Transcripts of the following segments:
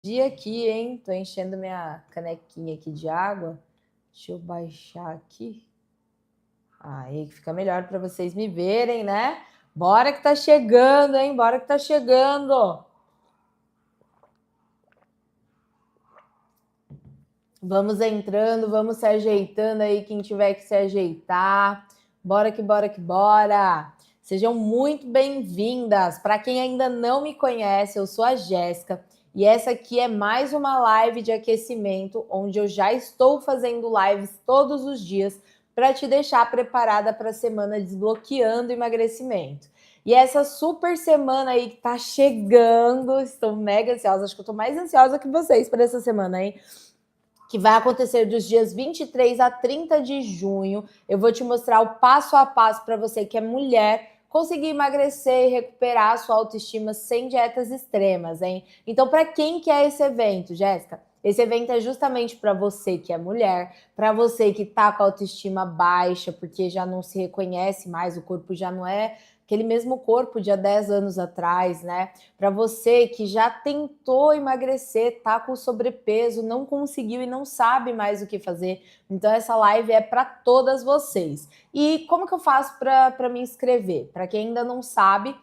Dia aqui, hein? Tô enchendo minha canequinha aqui de água. Deixa eu baixar aqui. Aí que fica melhor para vocês me verem, né? Bora que tá chegando, hein? Bora que tá chegando. Vamos entrando, vamos se ajeitando aí, quem tiver que se ajeitar. Bora que bora que bora. Sejam muito bem-vindas. Para quem ainda não me conhece, eu sou a Jéssica e essa aqui é mais uma live de aquecimento, onde eu já estou fazendo lives todos os dias para te deixar preparada para a semana desbloqueando emagrecimento. E essa super semana aí que tá chegando, estou mega ansiosa, acho que eu tô mais ansiosa que vocês para essa semana, hein? Que vai acontecer dos dias 23 a 30 de junho. Eu vou te mostrar o passo a passo para você que é mulher conseguir emagrecer e recuperar a sua autoestima sem dietas extremas, hein? Então, para quem que é esse evento, Jéssica? Esse evento é justamente para você que é mulher, para você que tá com a autoestima baixa, porque já não se reconhece mais, o corpo já não é aquele mesmo corpo de há 10 anos atrás, né? Para você que já tentou emagrecer, tá com sobrepeso, não conseguiu e não sabe mais o que fazer. Então essa live é para todas vocês. E como que eu faço para me inscrever? Para quem ainda não sabe,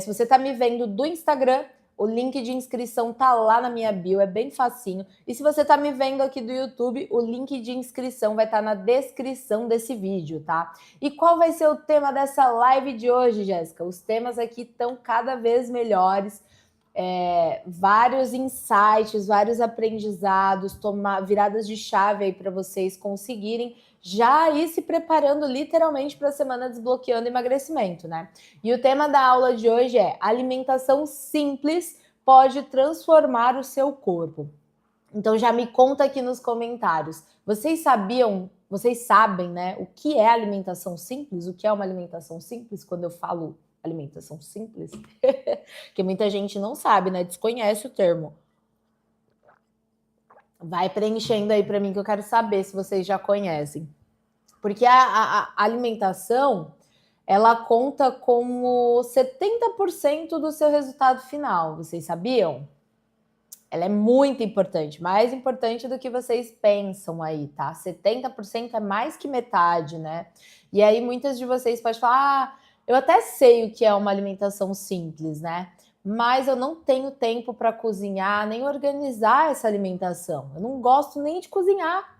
se você está me vendo do Instagram, o link de inscrição tá lá na minha bio, é bem facinho. E se você tá me vendo aqui do YouTube, o link de inscrição vai estar na descrição desse vídeo, tá? E qual vai ser o tema dessa live de hoje, Jéssica? Os temas aqui estão cada vez melhores. Vários insights, vários aprendizados, viradas de chave aí para vocês conseguirem já ir se preparando literalmente para a semana desbloqueando emagrecimento, né? E o tema da aula de hoje é: alimentação simples pode transformar o seu corpo. Então já me conta aqui nos comentários. Vocês sabem, né, o que é alimentação simples? O que é uma alimentação simples quando eu falo alimentação simples? Porque muita gente não sabe, né? Desconhece o termo. Vai preenchendo aí para mim que eu quero saber se vocês já conhecem. Porque a alimentação, ela conta como 70% do seu resultado final. Vocês sabiam? Ela é muito importante, mais importante do que vocês pensam aí, tá? 70% é mais que metade, né? E aí muitas de vocês podem falar: eu até sei o que é uma alimentação simples, né? Mas eu não tenho tempo para cozinhar, nem organizar essa alimentação. Eu não gosto nem de cozinhar.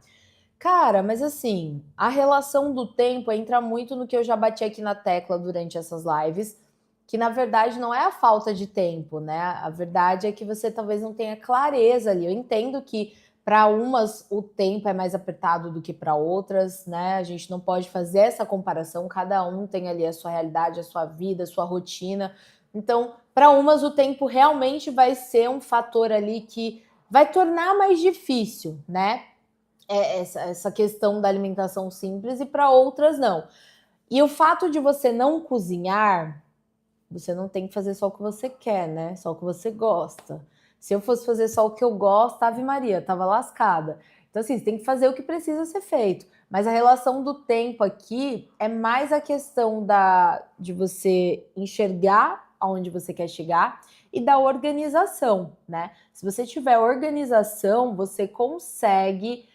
Cara, mas assim, a relação do tempo entra muito no que eu já bati aqui na tecla durante essas lives, que na verdade não é a falta de tempo, né? A verdade é que você talvez não tenha clareza ali. Eu entendo que para umas o tempo é mais apertado do que para outras, né? A gente não pode fazer essa comparação, cada um tem ali a sua realidade, a sua vida, a sua rotina. Então, para umas o tempo realmente vai ser um fator ali que vai tornar mais difícil, né? Essa questão da alimentação simples e para outras não. E o fato de você não cozinhar, você não tem que fazer só o que você quer, né? Só o que você gosta. Se eu fosse fazer só o que eu gosto, Ave Maria, tava lascada. Então, assim, você tem que fazer o que precisa ser feito. Mas a relação do tempo aqui é mais a questão de você enxergar aonde você quer chegar e da organização, né? Se você tiver organização, você consegue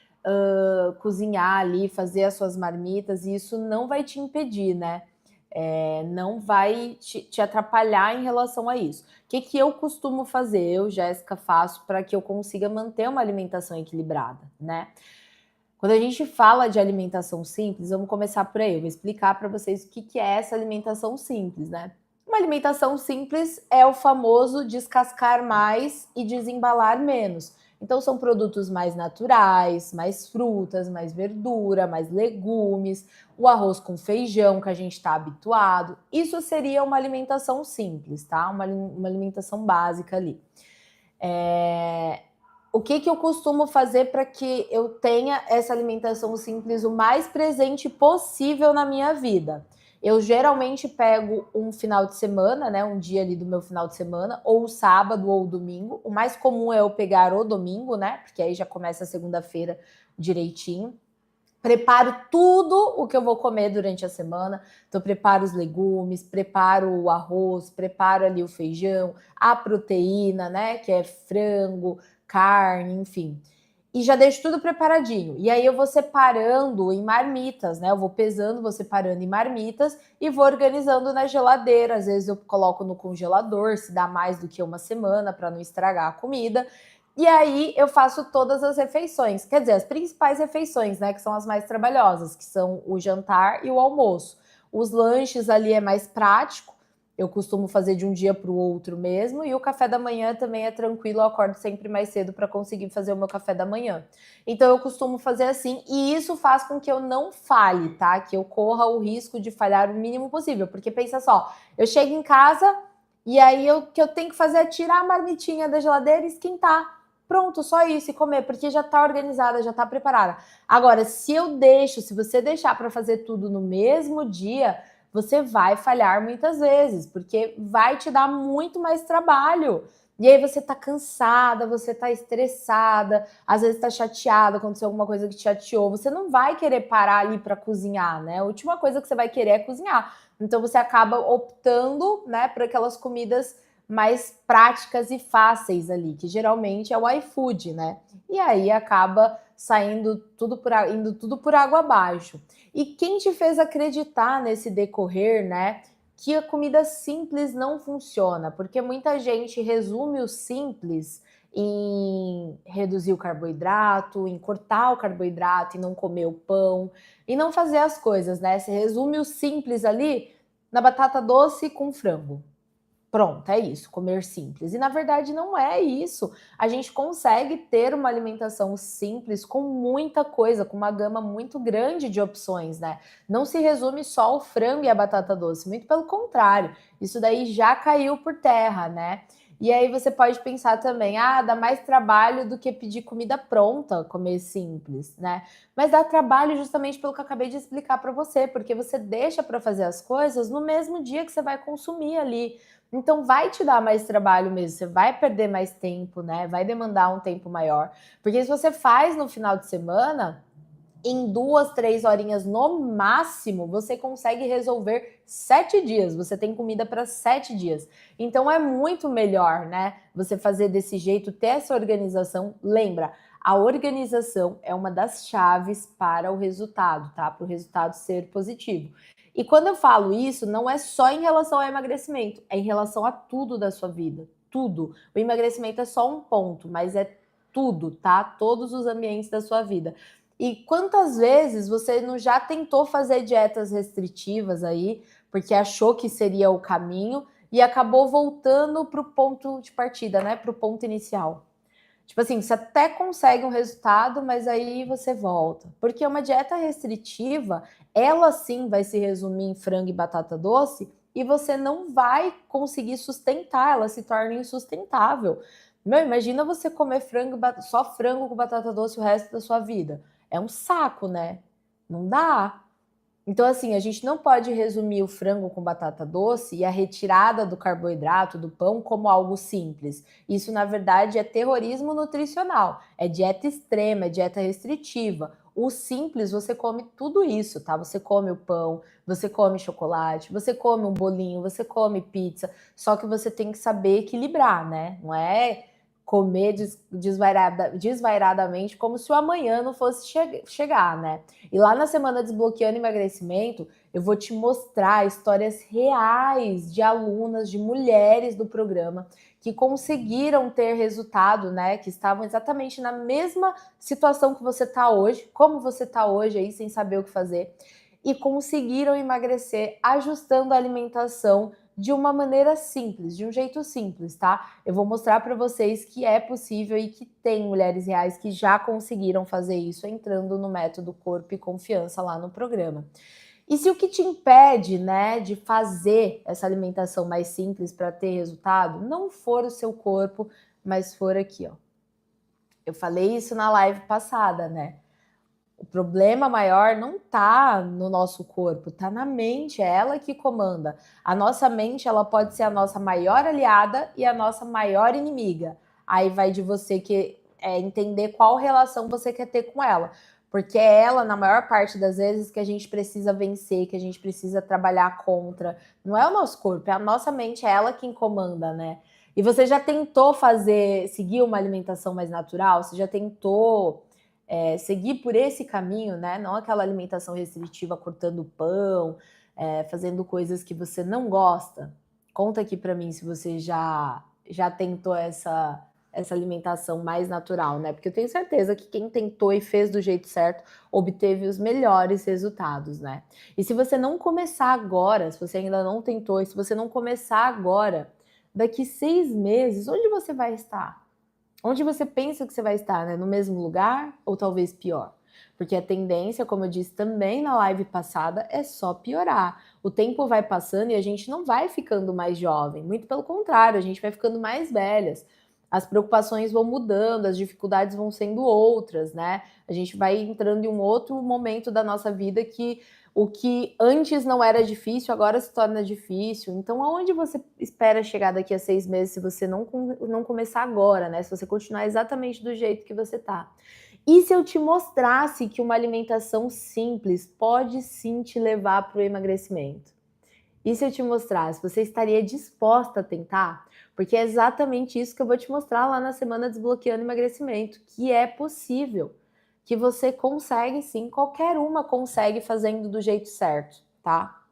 cozinhar ali, fazer as suas marmitas, e isso não vai te impedir, né? Não vai te atrapalhar em relação a isso. O que eu costumo fazer? Eu, Jéssica, faço para que eu consiga manter uma alimentação equilibrada, né? Quando a gente fala de alimentação simples, vamos começar por aí. Eu vou explicar para vocês o que é essa alimentação simples, né? Uma alimentação simples é o famoso descascar mais e desembalar menos. Então, são produtos mais naturais, mais frutas, mais verdura, mais legumes, o arroz com feijão que a gente está habituado. Isso seria uma alimentação simples, tá? Uma alimentação básica ali. O que eu costumo fazer para que eu tenha essa alimentação simples o mais presente possível na minha vida? Eu geralmente pego um final de semana, né, um dia ali do meu final de semana, ou o sábado ou o domingo. O mais comum é eu pegar o domingo, né, porque aí já começa a segunda-feira direitinho. Preparo tudo o que eu vou comer durante a semana. Então, preparo os legumes, preparo o arroz, preparo ali o feijão, a proteína, né, que é frango, carne, enfim. E já deixo tudo preparadinho. E aí eu vou separando em marmitas, né? Eu vou pesando, vou separando em marmitas e vou organizando na geladeira. Às vezes eu coloco no congelador, se dá mais do que uma semana para não estragar a comida. E aí eu faço todas as refeições, quer dizer, as principais refeições, né, que são as mais trabalhosas, que são o jantar e o almoço. Os lanches ali é mais prático, eu costumo fazer de um dia para o outro mesmo, e o café da manhã também é tranquilo, eu acordo sempre mais cedo para conseguir fazer o meu café da manhã. Então eu costumo fazer assim, e isso faz com que eu não falhe, tá? Que eu corra o risco de falhar o mínimo possível, porque pensa só, eu chego em casa e aí o que eu tenho que fazer é tirar a marmitinha da geladeira e esquentar. Pronto, só isso, e comer, porque já está organizada, já está preparada. Agora, se você deixar para fazer tudo no mesmo dia, você vai falhar muitas vezes, porque vai te dar muito mais trabalho. E aí você tá cansada, você tá estressada, às vezes tá chateada, aconteceu alguma coisa que te chateou, você não vai querer parar ali para cozinhar, né? A última coisa que você vai querer é cozinhar. Então você acaba optando, né, por aquelas comidas mais práticas e fáceis ali, que geralmente é o iFood, né? E aí acaba indo tudo por água abaixo. E quem te fez acreditar nesse decorrer, né, que a comida simples não funciona? Porque muita gente resume o simples em reduzir o carboidrato, em cortar o carboidrato e não comer o pão, e não fazer as coisas, né? Você resume o simples ali na batata doce com frango. Pronto, é isso, comer simples. E na verdade não é isso. A gente consegue ter uma alimentação simples com muita coisa, com uma gama muito grande de opções, né? Não se resume só ao frango e à batata doce, muito pelo contrário. Isso daí já caiu por terra, né? E aí você pode pensar também, dá mais trabalho do que pedir comida pronta, comer simples, né? Mas dá trabalho justamente pelo que eu acabei de explicar para você, porque você deixa para fazer as coisas no mesmo dia que você vai consumir ali. Então vai te dar mais trabalho mesmo, você vai perder mais tempo, né? Vai demandar um tempo maior. Porque se você faz no final de semana, em 2, 3 horinhas no máximo, você consegue resolver 7 dias. Você tem comida para 7 dias. Então é muito melhor, né? Você fazer desse jeito, ter essa organização. Lembra, a organização é uma das chaves para o resultado, tá? Para o resultado ser positivo. E quando eu falo isso, não é só em relação ao emagrecimento, é em relação a tudo da sua vida. Tudo. O emagrecimento é só um ponto, mas é tudo, tá? Todos os ambientes da sua vida. E quantas vezes você não já tentou fazer dietas restritivas aí, porque achou que seria o caminho e acabou voltando para o ponto de partida, né? Para o ponto inicial. Tipo assim, você até consegue um resultado, mas aí você volta. Porque uma dieta restritiva, ela sim vai se resumir em frango e batata doce e você não vai conseguir sustentar, ela se torna insustentável. Meu, imagina você comer só frango com batata doce o resto da sua vida. É um saco, né? Não dá. Então, assim, a gente não pode resumir o frango com batata doce e a retirada do carboidrato do pão como algo simples. Isso, na verdade, é terrorismo nutricional, é dieta extrema, é dieta restritiva. O simples, você come tudo isso, tá? Você come o pão, você come chocolate, você come um bolinho, você come pizza, só que você tem que saber equilibrar, né? Não é comer desvairadamente como se o amanhã não fosse chegar, né? E lá na semana Desbloqueando Emagrecimento, eu vou te mostrar histórias reais de alunas, de mulheres do programa que conseguiram ter resultado, né? Que estavam exatamente na mesma situação que você está hoje, como você está hoje aí, sem saber o que fazer, e conseguiram emagrecer ajustando a alimentação de uma maneira simples, de um jeito simples, tá? Eu vou mostrar para vocês que é possível e que tem mulheres reais que já conseguiram fazer isso entrando no método Corpo e Confiança lá no programa. E se o que te impede, né, de fazer essa alimentação mais simples para ter resultado, não for o seu corpo, mas for aqui, ó. Eu falei isso na live passada, né? O problema maior não está no nosso corpo, está na mente, é ela que comanda. A nossa mente, ela pode ser a nossa maior aliada e a nossa maior inimiga. Aí vai de você entender qual relação você quer ter com ela. Porque é ela, na maior parte das vezes, que a gente precisa vencer, que a gente precisa trabalhar contra. Não é o nosso corpo, é a nossa mente, é ela quem comanda, né? E você já tentou seguir uma alimentação mais natural? Você já tentou seguir por esse caminho, né? Não aquela alimentação restritiva, cortando pão, fazendo coisas que você não gosta? Conta aqui para mim se você já tentou essa alimentação mais natural, né? Porque eu tenho certeza que quem tentou e fez do jeito certo obteve os melhores resultados, né? E se você não começar agora, se você ainda não tentou, e se você não começar agora, daqui 6 meses, onde você vai estar? Onde você pensa que você vai estar, né? No mesmo lugar ou talvez pior? Porque a tendência, como eu disse também na live passada, é só piorar. O tempo vai passando e a gente não vai ficando mais jovem, muito pelo contrário, a gente vai ficando mais velhas. As preocupações vão mudando, as dificuldades vão sendo outras, né? A gente vai entrando em um outro momento da nossa vida que o que antes não era difícil, agora se torna difícil. Então, aonde você espera chegar daqui a 6 meses se você não começar agora, né? Se você continuar exatamente do jeito que você tá? E se eu te mostrasse que uma alimentação simples pode sim te levar para o emagrecimento? E se eu te mostrasse, você estaria disposta a tentar? Porque é exatamente isso que eu vou te mostrar lá na semana Desbloqueando Emagrecimento, que é possível, que você consegue sim, qualquer uma consegue fazendo do jeito certo, tá?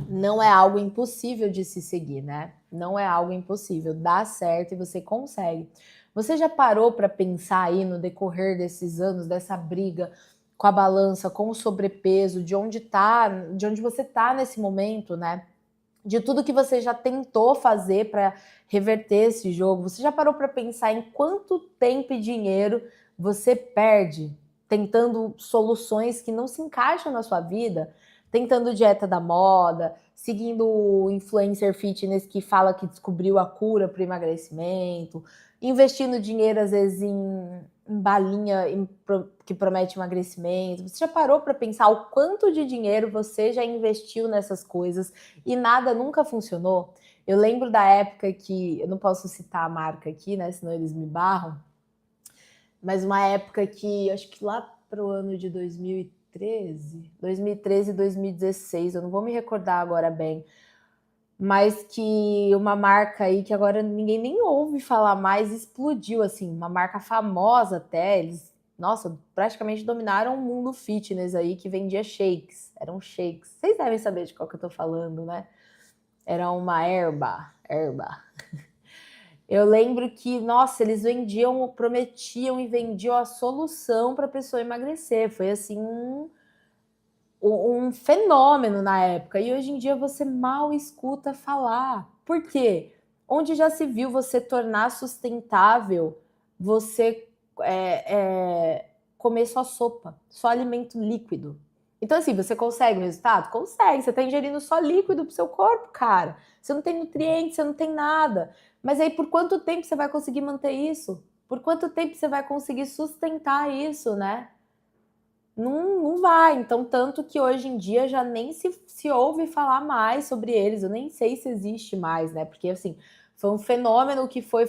Não é algo impossível de se seguir, né? Não é algo impossível, dá certo e você consegue. Você já parou para pensar aí no decorrer desses anos, dessa briga com a balança, com o sobrepeso, de onde você tá nesse momento, né? De tudo que você já tentou fazer para reverter esse jogo. Você já parou para pensar em quanto tempo e dinheiro você perde tentando soluções que não se encaixam na sua vida? Tentando dieta da moda, seguindo o influencer fitness que fala que descobriu a cura para o emagrecimento, investindo dinheiro às vezes em balinha que promete emagrecimento. Você já parou para pensar o quanto de dinheiro você já investiu nessas coisas e nada nunca funcionou? Eu lembro da época que, eu não posso citar a marca aqui, né, senão eles me barram, mas uma época que, acho que lá para o ano de 2013, 2016, eu não vou me recordar agora bem, mas que uma marca aí que agora ninguém nem ouve falar mais, explodiu, assim, uma marca famosa até, eles, nossa, praticamente dominaram o mundo fitness aí, que vendia shakes, eram shakes. Vocês devem saber de qual que eu tô falando, né? Era uma erva. Eu lembro que, nossa, eles prometiam e vendiam a solução para a pessoa emagrecer. Foi assim um fenômeno na época. E hoje em dia você mal escuta falar. Por quê? Onde já se viu você tornar sustentável você comer só sopa, só alimento líquido? Então, assim, você consegue o resultado? Consegue. Você está ingerindo só líquido pro seu corpo, cara. Você não tem nutrientes, você não tem nada. Mas aí, por quanto tempo você vai conseguir manter isso? Por quanto tempo você vai conseguir sustentar isso, né? Não vai. Então, tanto que hoje em dia já nem se ouve falar mais sobre eles. Eu nem sei se existe mais, né? Porque, assim, foi um fenômeno que foi,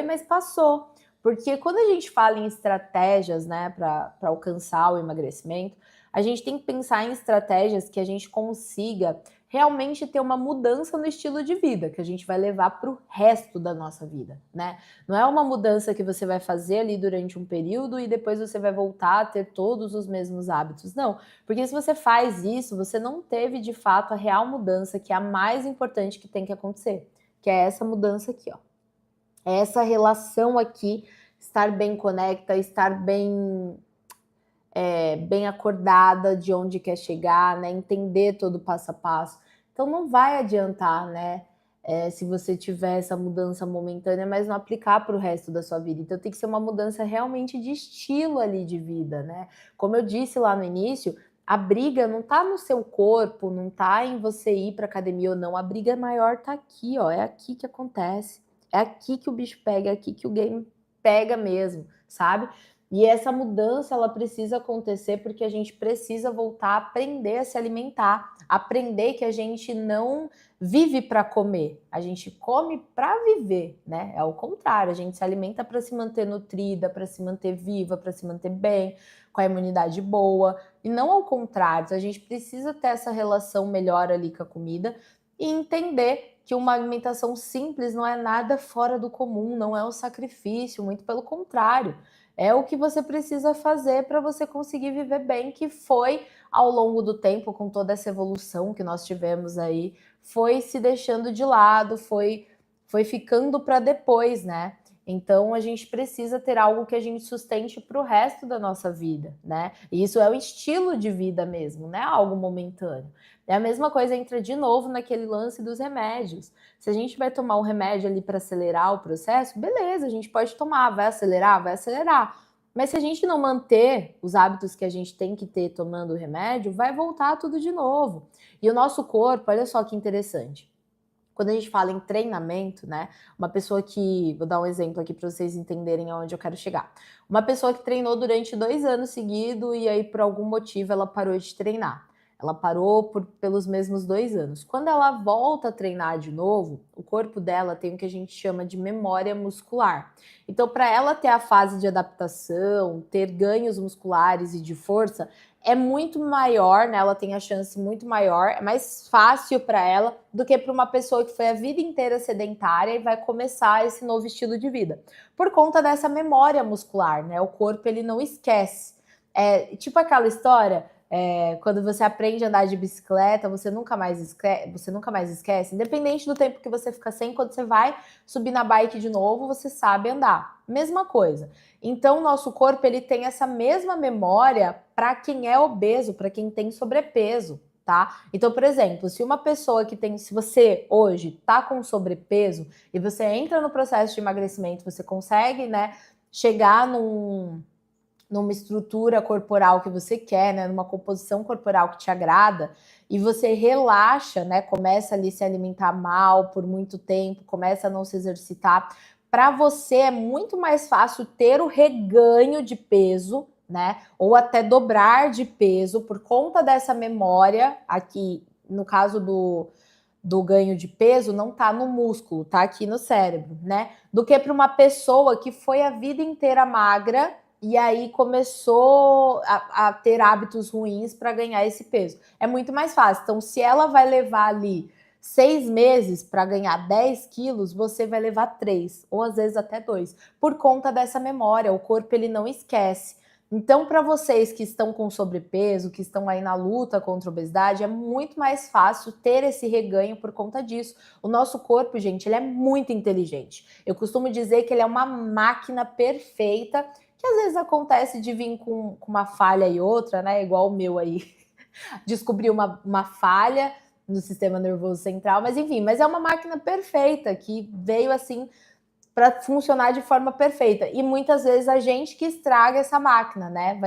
mas passou. Porque quando a gente fala em estratégias, né, para alcançar o emagrecimento, a gente tem que pensar em estratégias que a gente consiga realmente ter uma mudança no estilo de vida, que a gente vai levar para o resto da nossa vida, né? Não é uma mudança que você vai fazer ali durante um período e depois você vai voltar a ter todos os mesmos hábitos. Não, porque se você faz isso, você não teve de fato a real mudança, que é a mais importante que tem que acontecer, que é essa mudança aqui, ó. É essa relação aqui, estar bem conecta, estar bem acordada de onde quer chegar, né? Entender todo o passo a passo. Então não vai adiantar, né? Se você tiver essa mudança momentânea, mas não aplicar para o resto da sua vida. Então tem que ser uma mudança realmente de estilo ali de vida, né? Como eu disse lá no início, a briga não tá no seu corpo, não tá em você ir para academia ou não. A briga maior tá aqui, ó. É aqui que acontece. É aqui que o bicho pega, é aqui que o game pega mesmo, sabe? E essa mudança, ela precisa acontecer porque a gente precisa voltar a aprender a se alimentar, aprender que a gente não vive para comer, a gente come para viver, né? É o contrário, a gente se alimenta para se manter nutrida, para se manter viva, para se manter bem, com a imunidade boa, e não ao contrário. A gente precisa ter essa relação melhor ali com a comida e entender que uma alimentação simples não é nada fora do comum, não é um sacrifício, muito pelo contrário. É o que você precisa fazer para você conseguir viver bem, que foi ao longo do tempo, com toda essa evolução que nós tivemos aí, foi se deixando de lado, foi ficando para depois, né? Então a gente precisa ter algo que a gente sustente para o resto da nossa vida, né? E isso é o estilo de vida mesmo, não é algo momentâneo. É a mesma coisa, entra de novo naquele lance dos remédios. Se a gente vai tomar um remédio ali para acelerar o processo, beleza, a gente pode tomar, vai acelerar, vai acelerar. Mas se a gente não manter os hábitos que a gente tem que ter tomando o remédio, vai voltar tudo de novo. E o nosso corpo, olha só que interessante. Quando a gente fala em treinamento, né? Uma pessoa que, vou dar um exemplo aqui para vocês entenderem aonde eu quero chegar. Uma pessoa que treinou durante 2 anos seguidos e aí por algum motivo ela parou de treinar. Ela parou pelos mesmos 2 anos. Quando ela volta a treinar de novo, o corpo dela tem o que a gente chama de memória muscular. Então, para ela ter a fase de adaptação, ter ganhos musculares e de força, é muito maior, né? Ela tem a chance muito maior, é mais fácil para ela do que para uma pessoa que foi a vida inteira sedentária e vai começar esse novo estilo de vida. Por conta dessa memória muscular, né? O corpo ele não esquece. É tipo aquela história, quando você aprende a andar de bicicleta, você nunca mais esquece, independente do tempo que você fica sem, quando você vai subir na bike de novo, você sabe andar. Mesma coisa. Então, o nosso corpo ele tem essa mesma memória para quem é obeso, para quem tem sobrepeso, tá? Então, por exemplo, se você hoje tá com sobrepeso e você entra no processo de emagrecimento, você consegue, né, chegar numa estrutura corporal que você quer, né, numa composição corporal que te agrada, e você relaxa, né, começa ali a se alimentar mal por muito tempo, começa a não se exercitar, para você é muito mais fácil ter o reganho de peso, né, ou até dobrar de peso por conta dessa memória aqui, no caso do ganho de peso, não tá no músculo, tá aqui no cérebro, né, do que para uma pessoa que foi a vida inteira magra e aí começou a ter hábitos ruins para ganhar esse peso. É muito mais fácil. Então, se ela vai levar ali 6 meses para ganhar 10 quilos, você vai levar 3, ou às vezes até 2, por conta dessa memória. O corpo ele não esquece. Então, para vocês que estão com sobrepeso, que estão aí na luta contra a obesidade, é muito mais fácil ter esse reganho por conta disso. O nosso corpo, gente, ele é muito inteligente. Eu costumo dizer que ele é uma máquina perfeita, que às vezes acontece de vir com uma falha e outra, né? Igual o meu aí. Descobri uma falha no sistema nervoso central, mas enfim, mas é uma máquina perfeita que veio assim para funcionar de forma perfeita. E muitas vezes a gente que estraga essa máquina, né?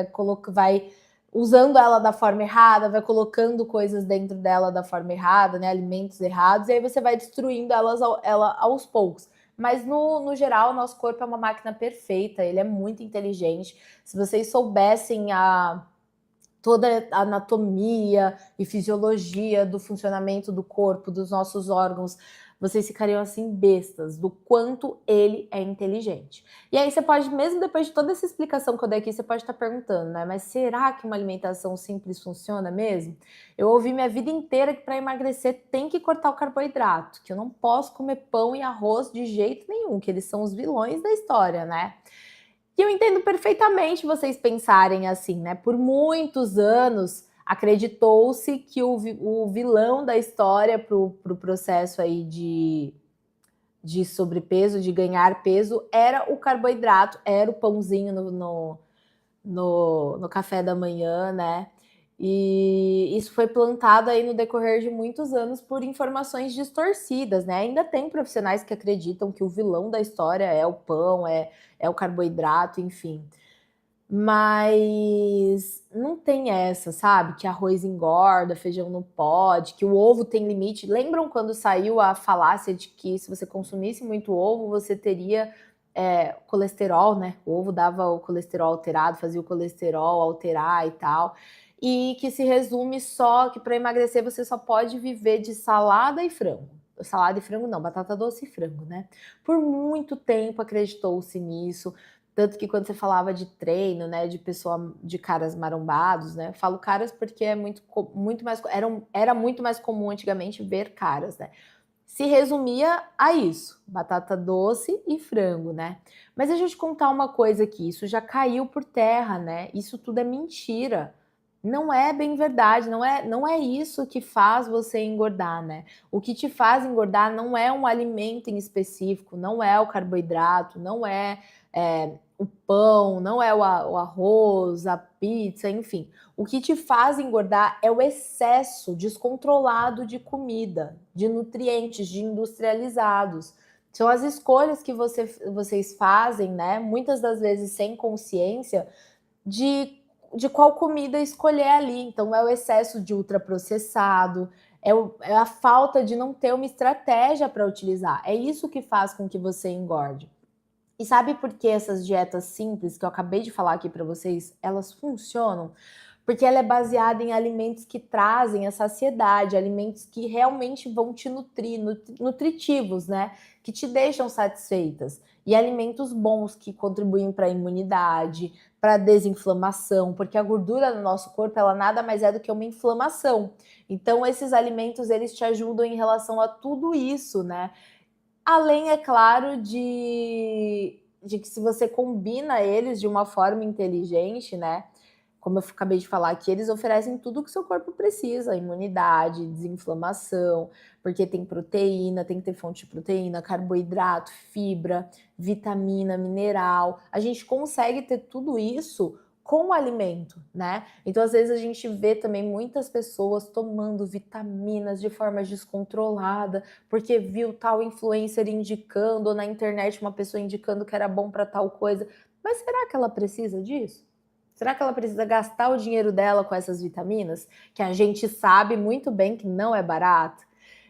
Vai usando ela da forma errada, vai colocando coisas dentro dela da forma errada, né? Alimentos errados, e aí você vai destruindo ela aos poucos. Mas no geral, o nosso corpo é uma máquina perfeita, ele é muito inteligente. Se vocês soubessem toda a anatomia e fisiologia do funcionamento do corpo, dos nossos órgãos, vocês ficariam assim bestas do quanto ele é inteligente. E aí você pode, mesmo depois de toda essa explicação que eu dei aqui, você pode estar perguntando, né? Mas será que uma alimentação simples funciona mesmo? Eu ouvi minha vida inteira que para emagrecer tem que cortar o carboidrato, que eu não posso comer pão e arroz de jeito nenhum, que eles são os vilões da história, né? E eu entendo perfeitamente vocês pensarem assim, né? Por muitos anos acreditou-se que o vilão da história para o processo aí de sobrepeso, de ganhar peso, era o carboidrato, era o pãozinho no café da manhã, né? E isso foi plantado aí no decorrer de muitos anos por informações distorcidas, né? Ainda tem profissionais que acreditam que o vilão da história é o pão, é o carboidrato, enfim. Mas não tem essa, sabe? Que arroz engorda, feijão não pode, que o ovo tem limite. Lembram quando saiu a falácia de que se você consumisse muito ovo, você teria colesterol, né? O ovo dava o colesterol alterado, fazia o colesterol alterar e tal. E que se resume só que para emagrecer você só pode viver de salada e frango. Salada e frango não, batata doce e frango, né? Por muito tempo acreditou-se nisso. Tanto que quando você falava de treino, né, de pessoa de caras marombados, né? Falo caras porque é muito mais era muito mais comum antigamente ver caras, né? se resumia a isso, batata doce e frango, né. Mas deixa eu te contar uma coisa aqui, isso já caiu por terra, né, isso tudo é mentira. Não é bem verdade, não é isso que faz você engordar, né. O que te faz engordar não é um alimento em específico, não é o carboidrato, não é, o pão, não é o arroz, a pizza, enfim. O que te faz engordar é o excesso descontrolado de comida, de nutrientes, de industrializados. São as escolhas que vocês fazem, né, muitas das vezes sem consciência, de qual comida escolher ali. Então, é o excesso de ultraprocessado, é a falta de não ter uma estratégia para utilizar. É isso que faz com que você engorde. E sabe por que essas dietas simples que eu acabei de falar aqui para vocês, elas funcionam? Porque ela é baseada em alimentos que trazem a saciedade, alimentos que realmente vão te nutrir, nutritivos, né? Que te deixam satisfeitas. E alimentos bons que contribuem para a imunidade, para a desinflamação, porque a gordura no nosso corpo, ela nada mais é do que uma inflamação. Então, esses alimentos, eles te ajudam em relação a tudo isso, né? Além, é claro, de que se você combina eles de uma forma inteligente, né, como eu acabei de falar aqui, eles oferecem tudo o que o seu corpo precisa, imunidade, desinflamação, porque tem proteína, tem que ter fonte de proteína, carboidrato, fibra, vitamina, mineral. A gente consegue ter tudo isso com o alimento, né? Então, às vezes, a gente vê também muitas pessoas tomando vitaminas de forma descontrolada, porque viu tal influencer indicando, ou na internet uma pessoa indicando que era bom para tal coisa. Mas será que ela precisa disso? Será que ela precisa gastar o dinheiro dela com essas vitaminas? Que a gente sabe muito bem que não é barato.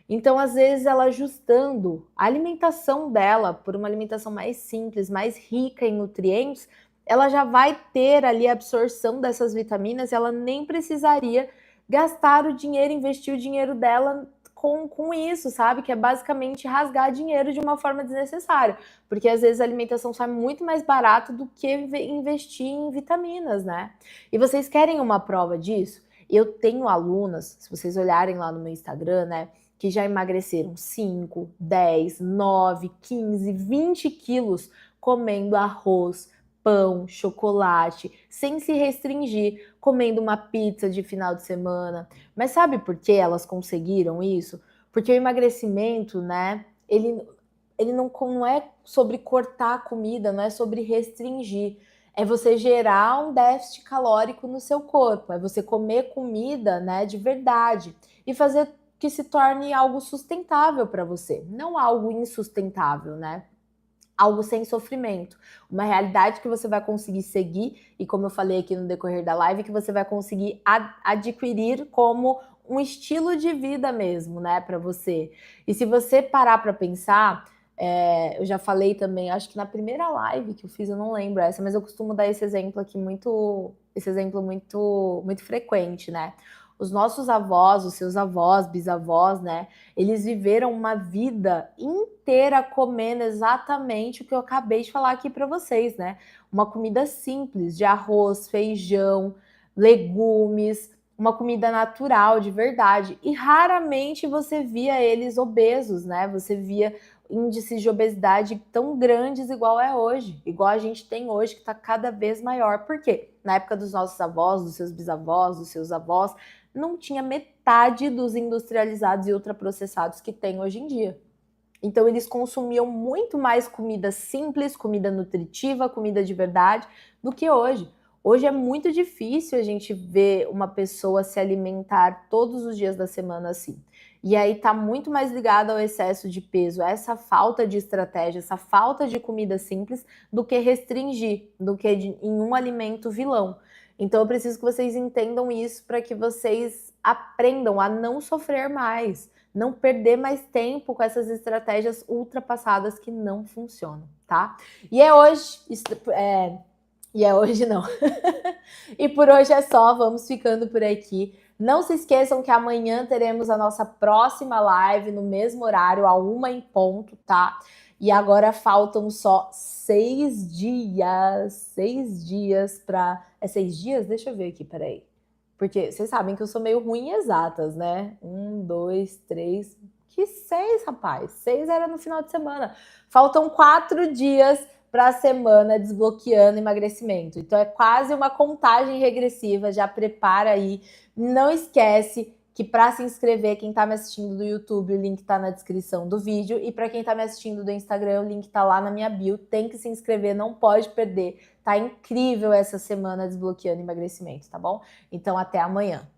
Então, às vezes, ela ajustando a alimentação dela por uma alimentação mais simples, mais rica em nutrientes, ela já vai ter ali a absorção dessas vitaminas e ela nem precisaria gastar o dinheiro, investir o dinheiro dela com isso, sabe? Que é basicamente rasgar dinheiro de uma forma desnecessária. Porque às vezes a alimentação sai muito mais barato do que investir em vitaminas, né? E vocês querem uma prova disso? Eu tenho alunas, se vocês olharem lá no meu Instagram, né? Que já emagreceram 5, 10, 9, 15, 20 quilos comendo arroz, pão, chocolate, sem se restringir, comendo uma pizza de final de semana. Mas sabe por que elas conseguiram isso? Porque o emagrecimento, né, ele não é sobre cortar a comida, não é sobre restringir. É você gerar um déficit calórico no seu corpo, é você comer comida, né, de verdade e fazer que se torne algo sustentável para você, não algo insustentável, né? Algo sem sofrimento, uma realidade que você vai conseguir seguir e, como eu falei aqui no decorrer da live, que você vai conseguir adquirir como um estilo de vida mesmo, né, para você. E se você parar para pensar, eu já falei também, acho que na primeira live que eu fiz, eu não lembro essa, mas eu costumo dar esse exemplo aqui muito frequente, né? Os nossos avós, os seus avós, bisavós, né? Eles viveram uma vida inteira comendo exatamente o que eu acabei de falar aqui para vocês, né? Uma comida simples, de arroz, feijão, legumes, uma comida natural, de verdade. E raramente você via eles obesos, né? Você via índices de obesidade tão grandes igual é hoje, igual a gente tem hoje, que está cada vez maior. Por quê? Na época dos nossos avós, dos seus bisavós, dos seus avós, não tinha metade dos industrializados e ultraprocessados que tem hoje em dia. Então, eles consumiam muito mais comida simples, comida nutritiva, comida de verdade, do que hoje. Hoje é muito difícil a gente ver uma pessoa se alimentar todos os dias da semana assim. E aí tá muito mais ligado ao excesso de peso, a essa falta de estratégia, essa falta de comida simples, do que restringir, do que em um alimento vilão. Então eu preciso que vocês entendam isso para que vocês aprendam a não sofrer mais, não perder mais tempo com essas estratégias ultrapassadas que não funcionam, tá? E é hoje, não. E por hoje é só, vamos ficando por aqui. Não se esqueçam que amanhã teremos a nossa próxima live no mesmo horário, a 1 em ponto, tá? E agora faltam só 6 dias. 6 dias para. É 6 dias? Deixa eu ver aqui, peraí. Porque vocês sabem que eu sou meio ruim em exatas, né? 1, 2, 3. Que 6, rapaz? 6 era no final de semana. Faltam 4 dias para a semana desbloqueando emagrecimento. Então é quase uma contagem regressiva, já prepara aí. Não esquece que para se inscrever, quem está me assistindo do YouTube, o link está na descrição do vídeo. E para quem está me assistindo do Instagram, o link está lá na minha bio. Tem que se inscrever, não pode perder. Tá incrível essa semana desbloqueando emagrecimento, tá bom? Então até amanhã.